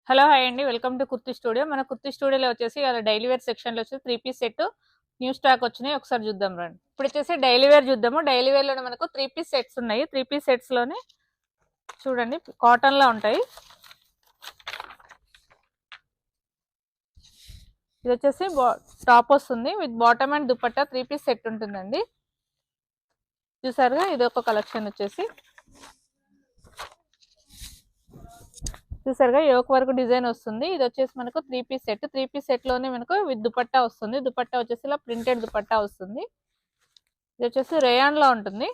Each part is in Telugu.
హలో హాయ్ అండి, వెల్కమ్ టు కుర్తి స్టూడియో. మన కుర్తి స్టూడియోలో వచ్చేసి అలా డైలీ వేర్ సెక్షన్లో వచ్చి 3 పీస్ సెట్ న్యూ స్టాక్ వచ్చినాయి. ఒకసారి చూద్దాం రండి. ఇప్పుడు వచ్చేసి డైలీ వేర్ చూద్దాము. డైలీ వేర్లోనే మనకు 3 పీస్ సెట్స్ ఉన్నాయి. 3 పీస్ సెట్స్లోనే చూడండి కాటన్లో ఉంటాయి. ఇది వచ్చేసి టాప్ వస్తుంది with bottom and dupatta 3 piece set ఉంటుందండి. చూసారుగా, ఇది ఒక కలెక్షన్ వచ్చేసి చూసారుగా యోక్ వరకు డిజైన్ వస్తుంది. ఇది వచ్చేసి మనకు 3 పీస్ సెట్. 3 పీస్ సెట్ లోనే మనకు విత్ దుపట్టా వస్తుంది. దుపట్టా వచ్చేసి ఇలా ప్రింటెడ్ దుపట్టా వస్తుంది. ఇది వచ్చేసి రేయాన్ లో ఉంటుంది.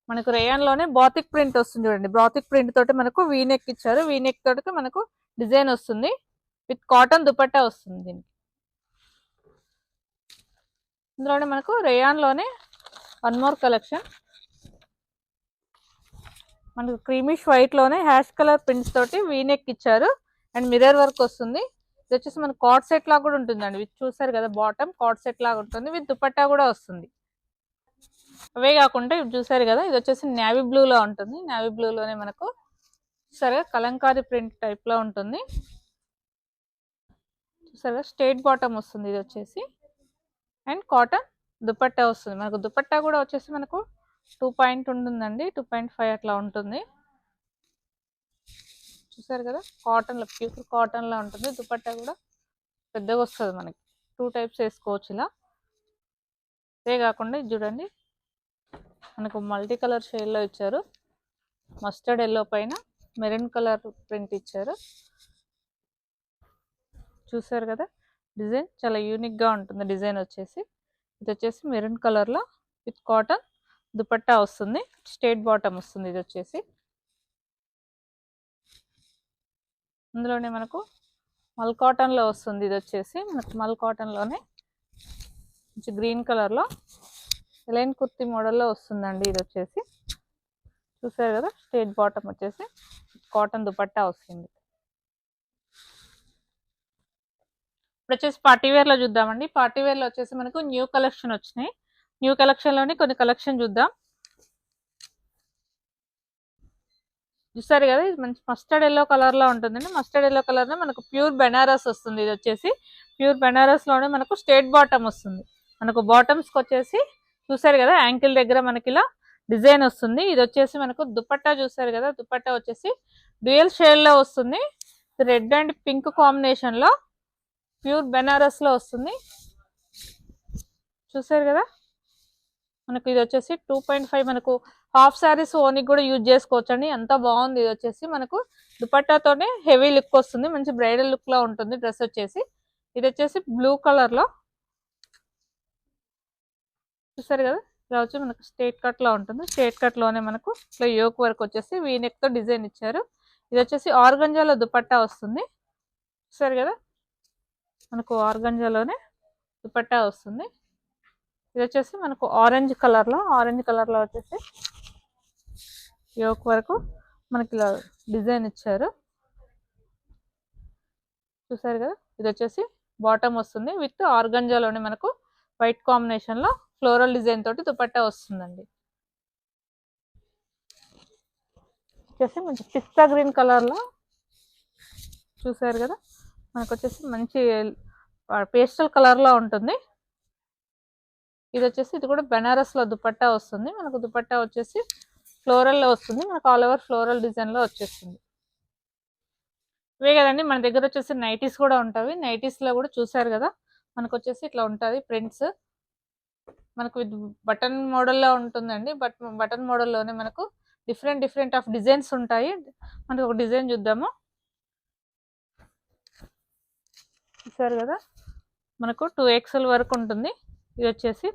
మనకు రేయాన్ లోనే బాతిక్ ప్రింట్ వస్తుంది. చూడండి, బాతిక్ ప్రింట్ తోటి మనకు వీనెక్ ఇచ్చారు. వీనెక్ తోటి మనకు డిజైన్ వస్తుంది. విత్ కాటన్ దుపట్టా వస్తుంది. దీనికి ఇందులోనే మనకు రేయాన్ లోనే వన్ మోర్ కలెక్షన్. మనకు క్రీమిష్ వైట్ లోనే హ్యాష్ కలర్ ప్రింట్స్ తోటి వీనెక్ ఇచ్చారు అండ్ మిర్రర్ వర్క్ వస్తుంది. ఇది వచ్చేసి మనకు కార్డ్ సెట్ లాగా కూడా ఉంటుందండి. విత్ చూసారు కదా, బాటమ్ కార్డ్ సెట్ లాగా ఉంటుంది. విత్ దుపట్టా కూడా వస్తుంది. అవే కాకుండా ఇప్పుడు చూసారు కదా, ఇది వచ్చేసి నేవీ బ్లూ లో ఉంటుంది. నేవీ బ్లూ లోనే మనకు సరే కలంకారీ ప్రింట్ టైప్ లో ఉంటుంది. చూసారు కదా, స్ట్రైట్ బాటమ్ వస్తుంది. ఇది వచ్చేసి అండ్ కాటన్ దుపట్టా వస్తుంది. మనకు దుపట్టా కూడా వచ్చేసి మనకు 2 ఉంటుందండి. 2.5 అట్లా ఉంటుంది. చూసారు కదా, కాటన్ లో ప్యూర్ కాటన్ లో ఉంటుంది. దుపట్టా కూడా పెద్దగా వస్తుంది. మనకి 2 టైప్స్ వేసుకోవచ్చు ఇలా. ఇదే కాకుండా ఇది చూడండి, మనకు మల్టీ కలర్ షేడ్ లో ఇచ్చారు. మస్టర్డ్ ఎల్లో పైన మెరూన్ కలర్ ప్రింట్ ఇచ్చారు. చూసారు కదా, డిజైన్ చాలా యూనిక్ గా ఉంటుంది. డిజైన్ వచ్చేసి ఇది వచ్చేసి మెరూన్ కలర్ లో విత్ కాటన్ దుపట్టా వస్తుంది. స్ట్రైట్ బాటమ్ వస్తుంది. ఇది వచ్చేసి ఇందులోనే మనకు మల్ కాటన్ లో వస్తుంది. ఇది వచ్చేసి మనకు మల్ కాటన్ లోనే గ్రీన్ కలర్ లో ఎలైన్ కుర్తి మోడల్లో వస్తుందండి. ఇది వచ్చేసి చూసారు కదా, స్ట్రైట్ బాటమ్ వచ్చేసి కాటన్ దుపట్టా వస్తుంది. ఇప్పుడు వచ్చేసి పార్టీ వేర్ లో చూద్దామండి. పార్టీ వేర్ లో వచ్చేసి మనకు న్యూ కలెక్షన్ వచ్చినాయి. న్యూ కలెక్షన్ లోని కొన్ని కలెక్షన్ చూద్దాం. చూసారు కదా, ఇది మంచి మస్టర్డ్ ఎల్లో కలర్ లో ఉంటుందండి. మస్టర్డ్ ఎల్లో కలర్ లో మనకు ప్యూర్ బెనారస్ వస్తుంది. ఇది వచ్చేసి ప్యూర్ బెనారస్ లోనే మనకు స్ట్రైట్ బాటమ్ వస్తుంది. మనకు బాటమ్స్ కి వచ్చేసి చూసారు కదా, యాంకిల్ దగ్గర మనకి ఇలా డిజైన్ వస్తుంది. ఇది వచ్చేసి మనకు దుపట్టా చూసారు కదా, దుపట్టా వచ్చేసి డ్యూయల్ షేడ్ లో వస్తుంది. రెడ్ అండ్ పింక్ కాంబినేషన్ లో ప్యూర్ బెనారస్ లో వస్తుంది. చూసారు కదా, మనకు ఇది వచ్చేసి 2.5 మనకు హాఫ్ శారీస్ ఓనికి కూడా యూజ్ చేసుకోవచ్చు అండి. ఎంత బాగుంది. ఇది వచ్చేసి మనకు దుపట్టాతోనే హెవీ లుక్ వస్తుంది. మంచి బ్రైడల్ లుక్ లో ఉంటుంది డ్రెస్ వచ్చేసి. ఇది వచ్చేసి బ్లూ కలర్ లో చూసారు కదా, ఇలా వచ్చి మనకు స్ట్రైట్ కట్ లో ఉంటుంది. స్ట్రైట్ కట్ లోనే మనకు ఇట్లా యోక్ వర్క్ వచ్చేసి వీనెక్ తో డిజైన్ ఇచ్చారు. ఇది వచ్చేసి ఆర్గంజాలో దుపట్టా వస్తుంది. చూసారు కదా, మనకు ఆర్గంజాలోనే దుపట్టా వస్తుంది. ఇది వచ్చేసి మనకు ఆరెంజ్ కలర్ లో వచ్చేసి యోక్ వరకు మనకి ఇలా డిజైన్ ఇచ్చారు. చూసారు కదా, ఇది వచ్చేసి బాటమ్ వస్తుంది. విత్ ఆర్గంజాలోనే మనకు వైట్ కాంబినేషన్ లో ఫ్లోరల్ డిజైన్ తోటి దుపట్టా వస్తుందండి. వచ్చేసి మంచి పిస్తా గ్రీన్ కలర్ లో చూసారు కదా, మనకు వచ్చేసి మంచి పేస్టల్ కలర్ లో ఉంటుంది. ఇది వచ్చేసి ఇది కూడా బెనారస్ లో దుపట్టా వస్తుంది. మనకు దుపట్టా వచ్చేసి ఫ్లోరల్ లో వస్తుంది. మనకు ఆల్ ఓవర్ ఫ్లోరల్ డిజైన్ లో వచ్చేస్తుంది. ఇవే కదండి, మన దగ్గర వచ్చేసి నైటీస్ కూడా ఉంటాయి. నైటీస్ లో కూడా చూసారు కదా, మనకు వచ్చేసి ఇట్లా ఉంటుంది ప్రింట్స్. మనకు విత్ బటన్ మోడల్లో ఉంటుందండి. బటన్ మోడల్లోనే మనకు డిఫరెంట్ ఆఫ్ డిజైన్స్ ఉంటాయి. మనకు ఒక డిజైన్ చూద్దాము. చూసారు కదా, మనకు 2XL వరకు ఉంటుంది. ఇది వచ్చేసి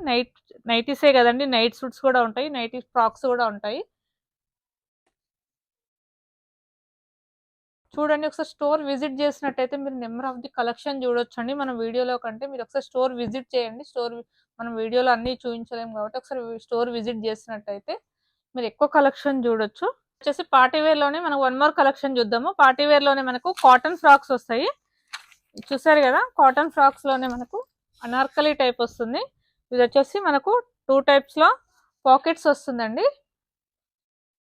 నైటీసే కదండి, నైట్ సూట్స్ కూడా ఉంటాయి, నైటీ ఫ్రాక్స్ కూడా ఉంటాయి. చూడండి, ఒకసారి స్టోర్ విజిట్ చేసినట్టయితే మీరు నెంబర్ ఆఫ్ ది కలెక్షన్ చూడొచ్చండి. మన వీడియోలో కంటే మీరు ఒకసారి స్టోర్ విజిట్ చేయండి. మనం వీడియోలో అన్ని చూపించలేము కాబట్టి ఒకసారి స్టోర్ విజిట్ చేసినట్టయితే మీరు ఎక్కువ కలెక్షన్ చూడొచ్చు. వచ్చేసి పార్టీ వేర్ లోనే మనం వన్ మోర్ కలెక్షన్ చూద్దాము. పార్టీ వేర్ లోనే మనకు కాటన్ ఫ్రాక్స్ వస్తాయి. చూసారు కదా, కాటన్ ఫ్రాక్స్ లోనే మనకు అనార్కలి టైప్ వస్తుంది. ఇది వచ్చేసి మనకు 2 టైప్స్ లో పాకెట్స్ వస్తుందండి.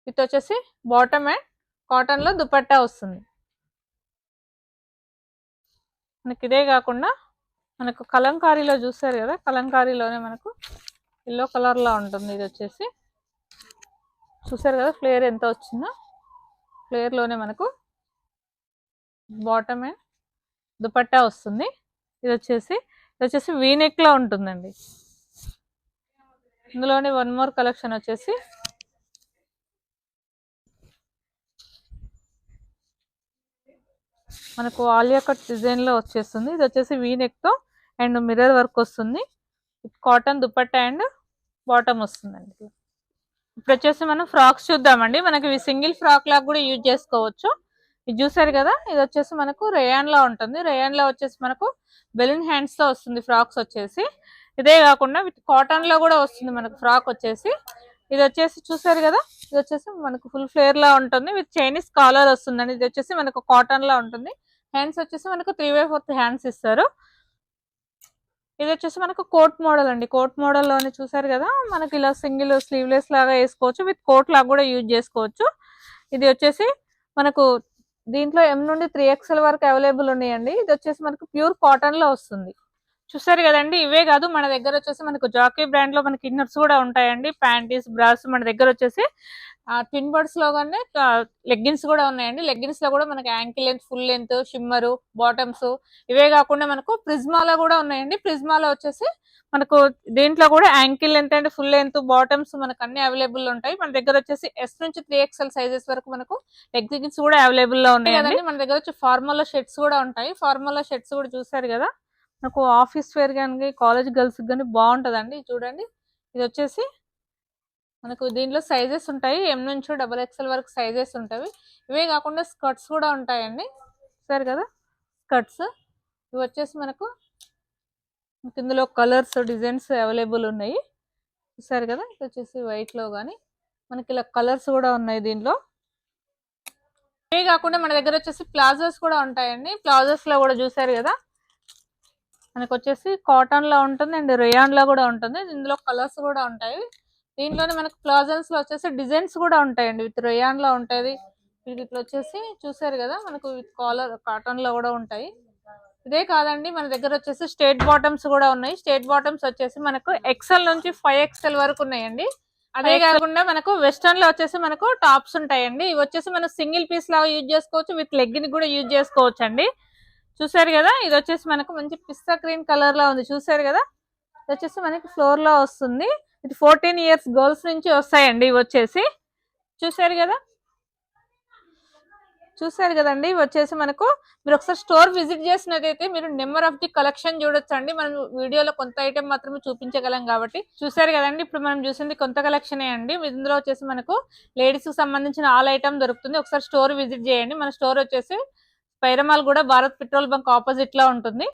ఇది వచ్చేసి బాటమ్ అండ్ కాటన్ లో దుపట్టా వస్తుంది. మనకి ఇదే కాకుండా మనకు కలంకారీలో చూసారు కదా, కలంకారీలోనే మనకు ఎల్లో కలర్ లో ఉంటుంది. ఇది వచ్చేసి చూసారు కదా ఫ్లేర్ ఎంత వచ్చిందో. ఫ్లేర్ లోనే మనకు బాటమ్ అండ్ దుపట్టా వస్తుంది. ఇది వచ్చేసి వీనెక్ లో ఉంటుందండి. ఇందులోనే వన్ మోర్ కలెక్షన్ వచ్చేసి మనకు ఆలియా కట్ డిజైన్ లో వచ్చేస్తుంది. ఇది వచ్చేసి వీనెక్ తో అండ్ మిర్రర్ వర్క్ వస్తుంది. కాటన్ దుపట్టా అండ్ బాటమ్ వస్తుందండి. ఇప్పుడు వచ్చేసి మనం ఫ్రాక్స్ చూద్దామండి. మనకి ఇవి సింగిల్ ఫ్రాక్ లాగా కూడా యూజ్ చేసుకోవచ్చు. ఇది చూసారు కదా, ఇది వచ్చేసి మనకు రేయాన్ లో ఉంటుంది. రేయాన్ లో వచ్చేసి మనకు బెలూన్ హ్యాండ్స్ తో వస్తుంది ఫ్రాక్స్ వచ్చేసి. ఇదే కాకుండా విత్ కాటన్ లో కూడా వస్తుంది మనకు ఫ్రాక్ వచ్చేసి. ఇది వచ్చేసి చూసారు కదా, ఇది వచ్చేసి మనకు ఫుల్ ఫ్లేర్ లా ఉంటుంది విత్ చైనీస్ కాలర్ వస్తుందండి. ఇది వచ్చేసి మనకు కాటన్ లా ఉంటుంది. హ్యాండ్స్ వచ్చేసి మనకు 3/4 హ్యాండ్స్ ఇస్తారు. ఇది వచ్చేసి మనకు కోట్ మోడల్ అండి. కోట్ మోడల్ లోనే చూసారు కదా, మనకి ఇలా సింగిల్ స్లీవ్లెస్ లాగా వేసుకోవచ్చు, విత్ కోట్ లాగా కూడా యూజ్ చేసుకోవచ్చు. ఇది వచ్చేసి మనకు దీంట్లో M నుండి 3XL వరకు అవైలబుల్ ఉన్నాయండి. ఇది వచ్చేసి మనకు ప్యూర్ కాటన్ లో వస్తుంది. చూసారు కదండి, ఇవే కాదు మన దగ్గర వచ్చేసి మనకు జాకీ బ్రాండ్ లో మనకి ఇన్నర్స్ కూడా ఉంటాయండి. ప్యాంటీస్, బ్రాస్ మన దగ్గర వచ్చేసి ట్విన్ బర్డ్స్ లో కానీ లెగ్గిన్స్ కూడా ఉన్నాయండి. లెగ్గిన్స్ లో కూడా మనకి ankle length, full length, shimmer, bottoms ఇవే కాకుండా మనకు ప్రిజ్మాలో కూడా ఉన్నాయండి. ప్రిజ్మాలో వచ్చేసి మనకు దీంట్లో కూడా ankle length and full length bottoms మనకు అన్ని అవైలబుల్ ఉంటాయి. మన దగ్గర వచ్చేసి S నుంచి 3XL సైజెస్ వరకు మనకు లెగ్గిన్స్ కూడా అవైలబుల్ లో ఉన్నాయి కదండి. మన దగ్గర వచ్చి ఫార్మల్ షర్ట్స్ కూడా ఉంటాయి. ఫార్మల్ షర్ట్స్ కూడా చూసారు కదా, నాకు ఆఫీస్ వేర్ కానీ కాలేజ్ గర్ల్స్ కానీ బాగుంటుందండి. చూడండి, ఇది వచ్చేసి మనకు దీంట్లో సైజెస్ ఉంటాయి. M నుంచి XXL వరకు సైజెస్ ఉంటాయి. ఇవే కాకుండా స్కర్ట్స్ కూడా ఉంటాయండి. చూసారు కదా స్కర్ట్స్, ఇవి వచ్చేసి మనకు ఇందులో కలర్స్, డిజైన్స్ అవైలబుల్ ఉన్నాయి. చూసారు కదా, ఇది వచ్చేసి వైట్ లో కానీ మనకి ఇలా కలర్స్ కూడా ఉన్నాయి దీంట్లో. ఇవే కాకుండా మన దగ్గర వచ్చేసి ప్లాజోస్ కూడా ఉంటాయండి. ప్లాజోస్ లో కూడా చూసారు కదా, మనకు వచ్చేసి కాటన్ లో ఉంటుంది అండ్ రేయాన్ లో కూడా ఉంటుంది. ఇందులో కలర్స్ కూడా ఉంటాయి. దీంట్లోనే మనకు ప్లాజోస్ లో వచ్చేసి డిజైన్స్ కూడా ఉంటాయండి. విత్ రేయాన్ లో ఉంటుంది. వీటిలో వచ్చేసి చూసారు కదా, మనకు విత్ కాలర్ కాటన్ లో కూడా ఉంటాయి. ఇదే కాదండి, మన దగ్గర వచ్చేసి స్ట్రేట్ బాటమ్స్ కూడా ఉన్నాయి. స్ట్రేట్ బాటమ్స్ వచ్చేసి మనకు XL నుంచి 5XL వరకు ఉన్నాయండి. అదే కాకుండా మనకు వెస్టర్న్ లో వచ్చేసి మనకు టాప్స్ ఉంటాయండి. ఇవి వచ్చేసి మనం సింగిల్ పీస్ లాగా యూజ్ చేసుకోవచ్చు, విత్ లెగ్గిన్ కూడా యూజ్ చేసుకోవచ్చు అండి. చూసారు కదా, ఇది వచ్చేసి మనకు మంచి పిస్తా గ్రీన్ కలర్ లో ఉంది. చూసారు కదా, ఇది వచ్చేసి మనకి ఫ్లోర్ లో వస్తుంది. ఇది 14 ఇయర్స్ గర్ల్స్ నుంచి వస్తాయండి. ఇవి వచ్చేసి చూసారు కదండి, ఇవి వచ్చేసి మనకు మీరు ఒకసారి స్టోర్ విజిట్ చేసినట్టయితే మీరు నెంబర్ ఆఫ్ ది కలెక్షన్ చూడొచ్చు అండి. మనం వీడియోలో కొంత ఐటమ్ మాత్రమే చూపించగలం కాబట్టి. చూసారు కదండి, ఇప్పుడు మనం చూసింది కొంత కలెక్షనే అండి. ఇందులో వచ్చేసి మనకు లేడీస్ కి సంబంధించిన ఆల్ ఐటమ్ దొరుకుతుంది. ఒకసారి స్టోర్ విజిట్ చేయండి. మన స్టోర్ వచ్చేసి పైరమాల్ కూడా భారత్ పెట్రోల్ బంక్ ఆపోజిట్ లో ఉంటుంది.